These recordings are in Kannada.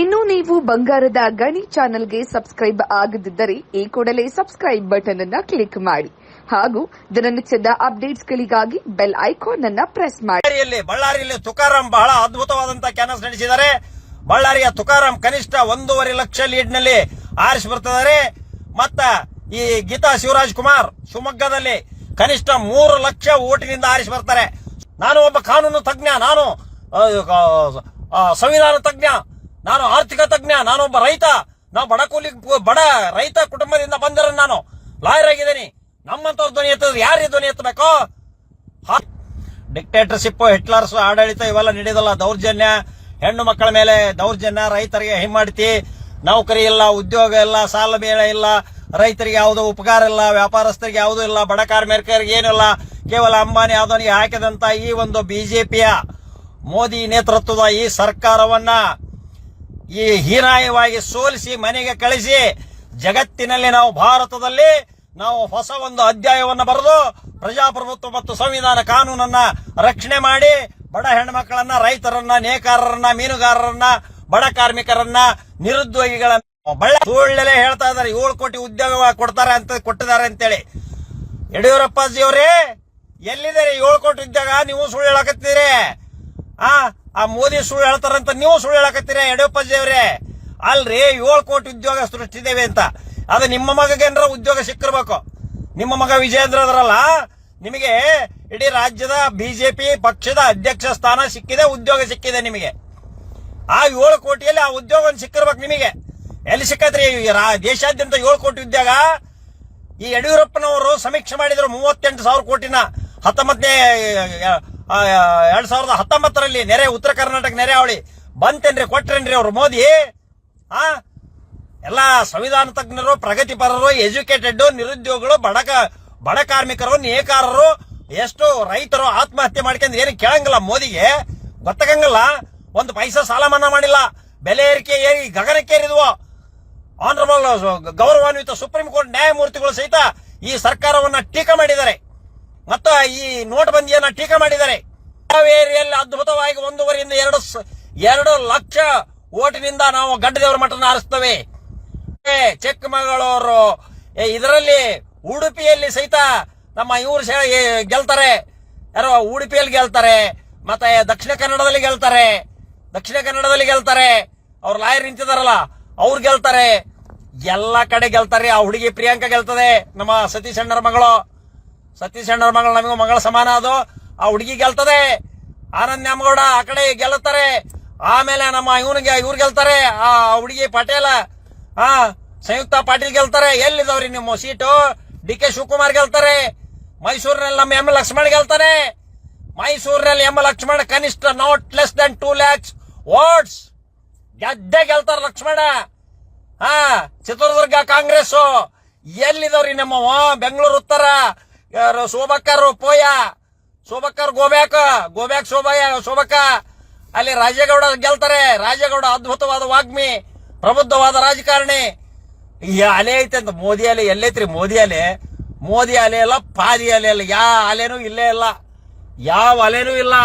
ಇನ್ನು ನೀವು ಬಂಗಾರದ ಗಣಿ ಚಾನೆಲ್ಗೆ ಸಬ್ಸ್ಕ್ರೈಬ್ ಆಗದಿದ್ದರೆ ಈ ಕೂಡಲೇ ಸಬ್ಸ್ಕ್ರೈಬ್ ಬಟನ್ ಅನ್ನು ಕ್ಲಿಕ್ ಮಾಡಿ ಹಾಗೂ ದಿನನಿತ್ಯದ ಅಪ್ಡೇಟ್ಸ್ಗಳಿಗಾಗಿ ಬೆಲ್ ಐಕಾನ್ ಅನ್ನು ಪ್ರೆಸ್ ಮಾಡಿ. ಬಳ್ಳಾರಿಯಲ್ಲಿ ತುಕಾರಾಂ ಬಹಳ ಅದ್ಭುತವಾದಂತಹ ಕ್ಯಾನ್ವಸ್ ನಡೆಸಿದ್ದಾರೆ. ಬಳ್ಳಾರಿಯ ತುಕಾರಾಂ ಕನಿಷ್ಠ 1.5 ಲಕ್ಷ ಲೀಡ್ನಲ್ಲಿ ಆರಿಸಿ ಬರ್ತಿದ್ದಾರೆ. ಮತ್ತ ಈ ಗೀತಾ ಶಿವರಾಜ್ ಕುಮಾರ್ ಶಿವಮೊಗ್ಗದಲ್ಲಿ ಕನಿಷ್ಠ 3 ಲಕ್ಷ ಓಟಿನಿಂದ ಆರಿಸಿ ಬರ್ತಾರೆ. ನಾನು ಒಬ್ಬ ಕಾನೂನು ತಜ್ಞ, ನಾನು ಸಂವಿಧಾನ ತಜ್ಞ, ನಾನು ಆರ್ಥಿಕ ತಜ್ಞ, ನಾನೊಬ್ಬ ರೈತ, ನಾವು ಬಡ ರೈತ ಕುಟುಂಬದಿಂದ ಬಂದಿರೋ ನಾನು ಲಾಯರ್ ಆಗಿದ್ದೀನಿ. ನಮ್ಮಂತವ್ರ ಧ್ವನಿ ಎತ್ತದ ಯಾರಿಗೆ ಧ್ವನಿ ಎತ್ತಬೇಕು? ಡಿಕ್ಟೇಟರ್ಶಿಪ್, ಹಿಟ್ಲರ್ಸ್ ಆಡಳಿತ ಇವೆಲ್ಲ ನಡೆಯೋದಲ್ಲ. ದೌರ್ಜನ್ಯ, ಹೆಣ್ಣು ಮಕ್ಕಳ ಮೇಲೆ ದೌರ್ಜನ್ಯ, ರೈತರಿಗೆ ಹಿಮ್ಮಾಡ್ತಿ, ನೌಕರಿ ಇಲ್ಲ, ಉದ್ಯೋಗ ಇಲ್ಲ, ಸಾಲ ಮೇಳ ಇಲ್ಲ, ರೈತರಿಗೆ ಯಾವುದೋ ಉಪಕಾರ ಇಲ್ಲ, ವ್ಯಾಪಾರಸ್ಥರಿಗೆ ಯಾವುದೂ ಇಲ್ಲ, ಬಡ ಕಾರ್ಮಿಕರಿಗೆ ಏನಿಲ್ಲ. ಕೇವಲ ಅಂಬಾನಿ ಅದಾನಿ ಹಾಕಿದಂತ ಈ ಒಂದು ಬಿಜೆಪಿಯ ಮೋದಿ ನೇತೃತ್ವದ ಈ ಸರ್ಕಾರವನ್ನ ಈ ಹೀನಾಯವಾಗಿ ಸೋಲಿಸಿ ಮನೆಗೆ ಕಳಿಸಿ ಜಗತ್ತಿನಲ್ಲಿ ನಾವು ಭಾರತದಲ್ಲಿ ನಾವು ಹೊಸ ಒಂದು ಅಧ್ಯಾಯವನ್ನು ಬರೆದು ಪ್ರಜಾಪ್ರಭುತ್ವ ಮತ್ತು ಸಂವಿಧಾನ ಕಾನೂನನ್ನ ರಕ್ಷಣೆ ಮಾಡಿ ಬಡ ಹೆಣ್ಮಕ್ಕಳನ್ನ, ರೈತರನ್ನ, ನೇಕಾರರನ್ನ, ಮೀನುಗಾರರನ್ನ, ಬಡ ಕಾರ್ಮಿಕರನ್ನ, ನಿರುದ್ಯೋಗಿಗಳನ್ನ ಸುಳ್ಳೇ ಹೇಳ್ತಾ ಇದ್ದಾರೆ 7 ಕೋಟಿ ಉದ್ಯೋಗ ಕೊಟ್ಟಿದ್ದಾರೆ ಅಂತೇಳಿ. ಯಡಿಯೂರಪ್ಪಾಜಿಯವರೇ ಎಲ್ಲಿದ್ದಾರೆ 7 ಕೋಟಿ ಉದ್ಯೋಗ? ನೀವು ಸುಳ್ಳು ಹೇಳಕತ್ತೀರಿ. ಆ ಮೋದಿ ಸುಳ್ಳು ಹೇಳ್ತಾರಂತ ನೀವು ಸುಳ್ಳು ಹೇಳಕತ್ತೀರ ಯಡಿಯೂರಪ್ಪಾಜಿ ಅವರೇ. ಅಲ್ರಿ 7 ಕೋಟಿ ಉದ್ಯೋಗ ಸೃಷ್ಟಿದ್ದೇವೆ ಅಂತ. ಅದು ನಿಮ್ಮ ಮಗಗೇನರ ಉದ್ಯೋಗ ಸಿಕ್ಕಿರ್ಬೇಕು. ನಿಮ್ಮ ಮಗ ವಿಜಯೇಂದ್ರ ಅದರಲ್ಲ, ನಿಮಗೆ ಇಡೀ ರಾಜ್ಯದ ಬಿಜೆಪಿ ಪಕ್ಷದ ಅಧ್ಯಕ್ಷ ಸ್ಥಾನ ಸಿಕ್ಕಿದೆ, ಉದ್ಯೋಗ ಸಿಕ್ಕಿದೆ ನಿಮಗೆ. ಆ 7 ಕೋಟಿಯಲ್ಲಿ ಆ ಉದ್ಯೋಗ ಸಿಕ್ಕಿರ್ಬೇಕು ನಿಮಗೆ. ಎಲ್ಲಿ ಸಿಕ್ಕತ್ರಿ? ದೇಶಾದ್ಯಂತ 7 ಕೋಟಿ ಉದ್ಯೋಗ. ಈ ಯಡಿಯೂರಪ್ಪನವರು ಸಮೀಕ್ಷೆ ಮಾಡಿದ್ರು 38,000 ಕೋಟಿನ 2019ರಲ್ಲಿ ನೆರೆ ಉತ್ತರ ಕರ್ನಾಟಕ ನೆರೆ ಅವಳಿ ಬಂತೇನ್ರಿ, ಕೊಟ್ರೇನ್ರಿ ಅವ್ರು ಮೋದಿ? ಎಲ್ಲ ಸಂವಿಧಾನ ತಜ್ಞರು, ಪ್ರಗತಿಪರರು, ಎಜುಕೇಟೆಡ್, ನಿರುದ್ಯೋಗಿಗಳು, ಬಡ ಕಾರ್ಮಿಕರು, ನೇಕಾರರು, ಎಷ್ಟು ರೈತರು ಆತ್ಮಹತ್ಯೆ ಮಾಡ್ಕೊಂಡು ಏನು ಕೇಳಂಗಿಲ್ಲ ಮೋದಿಗೆ, ಗೊತ್ತಾಗಂಗಿಲ್ಲ. 1 ಪೈಸಾ ಸಾಲ ಮನ್ನಾ ಮಾಡಿಲ್ಲ, ಬೆಲೆ ಏರಿಕೆ ಏರಿ ಗಗನಕ್ಕೇರಿದ್ವು. ಆನರಬಲ್ ಗೌರವಾನ್ವಿತ ಸುಪ್ರೀಂ ಕೋರ್ಟ್ ನ್ಯಾಯಮೂರ್ತಿಗಳು ಸಹಿತ ಈ ಸರ್ಕಾರವನ್ನ ಟೀಕಾ ಮಾಡಿದ್ದಾರೆ ಮತ್ತು ಈ ನೋಟ್ಬಂದಿಯನ್ನ ಟೀಕಾ ಮಾಡಿದ್ದಾರೆ. ಕಾವೇರಿಯಲ್ಲಿ ಅದ್ಭುತವಾಗಿ 1.5ರಿಂದ 2 ಲಕ್ಷ ಓಟಿನಿಂದ ನಾವು ಗಡ್ಡದೇವರ ಮಠನ ಆರಿಸ್ತೇವೆ. ಚಿಕ್ಕಮಗಳೂರು, ಇದರಲ್ಲಿ ಉಡುಪಿಯಲ್ಲಿ ಸಹಿತ ನಮ್ಮ ಇವರು ಗೆಲ್ತಾರೆ. ಯಾರೋ ಉಡುಪಿಯಲ್ಲಿ ಗೆಲ್ತಾರೆ, ಮತ್ತೆ ದಕ್ಷಿಣ ಕನ್ನಡದಲ್ಲಿ ಗೆಲ್ತಾರೆ. ಅವ್ರು ಲಾಯರ್ ನಿಂತಿದಾರಲ್ಲ ಅವ್ರು ಗೆಲ್ತಾರೆ. ಎಲ್ಲ ಕಡೆ ಗೆಲ್ತಾರೆ. ಆ ಹುಡುಗಿ ಪ್ರಿಯಾಂಕಾ ಗೆಲ್ತದೆ, ನಮ್ಮ ಸತೀಶ್ ಅಣ್ಣರ ಮಗಳು ನಮಗೂ ಮಗಳ ಸಮಾನ. ಅದು ಆ ಹುಡುಗಿ ಗೆಲ್ತದೆ. ಆನಂದ್ ನ್ಯಾಮಗೌಡ ಆ ಕಡೆ ಗೆಲ್ತಾರೆ. ಆಮೇಲೆ ನಮ್ಮ ಇವ್ರು ಗೆಲ್ತಾರೆ, ಆ ಹುಡುಗಿ ಪಟೇಲ, ಸಂಯುಕ್ತ ಪಾಟೀಲ್ ಗೆಲ್ತಾರೆ. ಎಲ್ಲಿದವ್ರಿ ನಿಮ್ಮ ಸೀಟು? ಡಿ ಕೆ ಶಿವಕುಮಾರ್ ಗೆಲ್ತಾರೆ. ಮೈಸೂರಿನಲ್ಲಿ ನಮ್ಮ ಎಂ ಲಕ್ಷ್ಮಣ್ ಗೆಲ್ತಾನೆ. ಮೈಸೂರಿನಲ್ಲಿ ಎಂ ಲಕ್ಷ್ಮಣ್ ಕನಿಷ್ಠ not less than 2 lakhs votes ಗೆಲ್ತಾರ ಲಕ್ಷ್ಮಣ. ಚಿತ್ರದುರ್ಗ ಕಾಂಗ್ರೆಸ್ ಎಲ್ಲಿದವ್ರಿ ನಮ್ಮವ? ಬೆಂಗಳೂರು ಉತ್ತರ ಶೋಭಕ್ಕರ್ ಗೋಬ್ಯಾಕ್ ಶೋಭಕ್ಕ, ಅಲ್ಲಿ ರಾಜೇಗೌಡ ಗೆಲ್ತಾರೆ. ರಾಜೇಗೌಡ ಅದ್ಭುತವಾದ ವಾಗ್ಮಿ, ಪ್ರಬುದ್ಧವಾದ ರಾಜಕಾರಣಿ. ಈ ಅಲೆ ಐತೆ ಅಂತ ಮೋದಿ ಅಲೆ ಎಲ್ಲೈತ್ರಿ? ಮೋದಿ ಅಲೆ ಅಲ್ಲ, ಪಾದಿ ಅಲೆ ಅಲ್ಲ, ಯಾವ ಅಲೆನೂ ಇಲ್ಲೇ ಇಲ್ಲ. ಯಾವ ಅಲೆನೂ ಇಲ್ಲ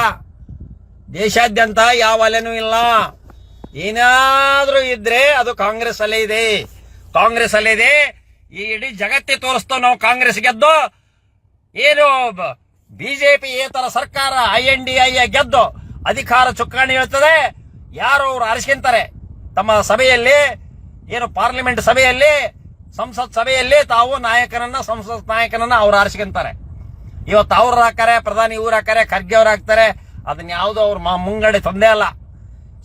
ದೇಶಾದ್ಯಂತ, ಯಾವ ಅಲೆನೂ ಇಲ್ಲ. ಏನಾದ್ರೂ ಇದ್ರೆ ಅದು ಕಾಂಗ್ರೆಸ್ ಅಲ್ಲೇ ಇದೆ. ಈ ಇಡೀ ಜಗತ್ತೇ ತೋರಿಸ್ತಾವ ನಾವು ಕಾಂಗ್ರೆಸ್ ಗೆದ್ದು. ಏನು ಬಿಜೆಪಿ ಏತರ ಸರ್ಕಾರ INDI ಗೆದ್ದು ಅಧಿಕಾರ ಚುಕ್ಕಾಣಿ ಹೇಳ್ತದೆ. ಯಾರು ಅವರು ಆರಿಸ್ಕೊಂತಾರೆ ತಮ್ಮ ಸಭೆಯಲ್ಲಿ, ಏನು ಪಾರ್ಲಿಮೆಂಟ್ ಸಭೆಯಲ್ಲಿ, ಸಂಸತ್ ಸಭೆಯಲ್ಲಿ ತಾವು ಸಂಸತ್ ನಾಯಕನನ್ನ ಅವ್ರು ಆರಿಸ್ಕೊಂತಾರೆ. ಇವತ್ತು ಅವ್ರು ಹಾಕಾರೆ, ಪ್ರಧಾನಿ ಇವ್ರು ಹಾಕಾರೆ, ಖರ್ಗೆ ಅವ್ರು ಹಾಕ್ತಾರೆ. ಅದನ್ನ ಯಾವ್ದು ಅವ್ರು ಮುಂಗಡೆ ತಂದೆ ಅಲ್ಲ.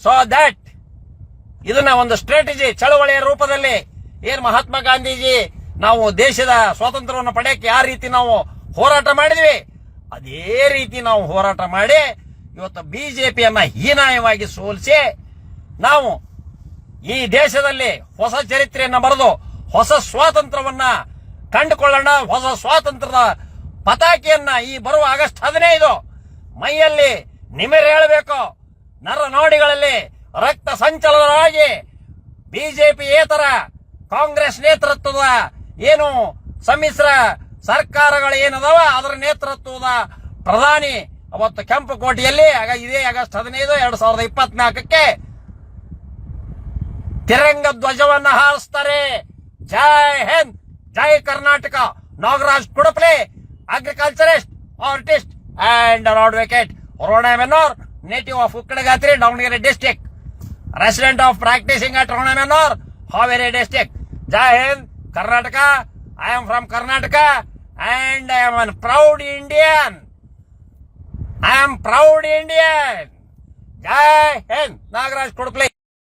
ಸೊ ದಟ್ ಇದನ್ನ ಒಂದು ಸ್ಟ್ರಾಟಜಿ, ಚಳವಳಿಯ ರೂಪದಲ್ಲಿ ಏನ್ ಮಹಾತ್ಮ ಗಾಂಧೀಜಿ ನಾವು ದೇಶದ ಸ್ವಾತಂತ್ರ್ಯವನ್ನು ಪಡೆಯಕ್ಕೆ ಯಾವ ರೀತಿ ನಾವು ಹೋರಾಟ ಮಾಡಿದ್ವಿ, ಅದೇ ರೀತಿ ನಾವು ಹೋರಾಟ ಮಾಡಿ ಇವತ್ತು ಬಿಜೆಪಿಯನ್ನ ಹೀನಾಯವಾಗಿ ಸೋಲಿಸಿ ನಾವು ಈ ದೇಶದಲ್ಲಿ ಹೊಸ ಚರಿತ್ರೆಯನ್ನ ಬರೆದು ಹೊಸ ಸ್ವಾತಂತ್ರ್ಯವನ್ನ ಕಂಡುಕೊಳ್ಳೋಣ. ಹೊಸ ಸ್ವಾತಂತ್ರ್ಯದ ಪತಾಕೆಯನ್ನ ಈ ಬರುವ ಆಗಸ್ಟ್ 15 ಮೈಯಲ್ಲಿ ನಿಮಿರೇಳಬೇಕು. ನರನಾಡಿಗಳಲ್ಲಿ ರಕ್ತ ಸಂಚಲನವಾಗಿ ಬಿಜೆಪಿ ಏತರ ಕಾಂಗ್ರೆಸ್ ನೇತೃತ್ವದ ಏನು ಸಮ್ಮಿಶ್ರ ಸರ್ಕಾರಗಳು ಏನದಾವ ಅದರ ನೇತೃತ್ವದ ಪ್ರಧಾನಿ ಅವತ್ತು ಕೆಂಪು ಕೋಟೆಯಲ್ಲಿ ಇದೇ ಆಗಸ್ಟ್ 15, 2024 ತಿರಂಗ ಧ್ವಜವನ್ನ ಹಾರಿಸ್ತಾರೆ. ಜೈ ಹಿಂದ್, ಜೈ Karnataka. Nagaraj Kudaple, agriculturist, artist and advocate. ರೋಣಮೆನ್ನೋರ್, native of Ukkadagatri, Davangere district. Resident of practicing at Ronamenor, Haveri district. Jai Hind, Karnataka. I am from Karnataka and I am a proud Indian. I am proud Indian. Jai Hind, Nagaraj Kodukle.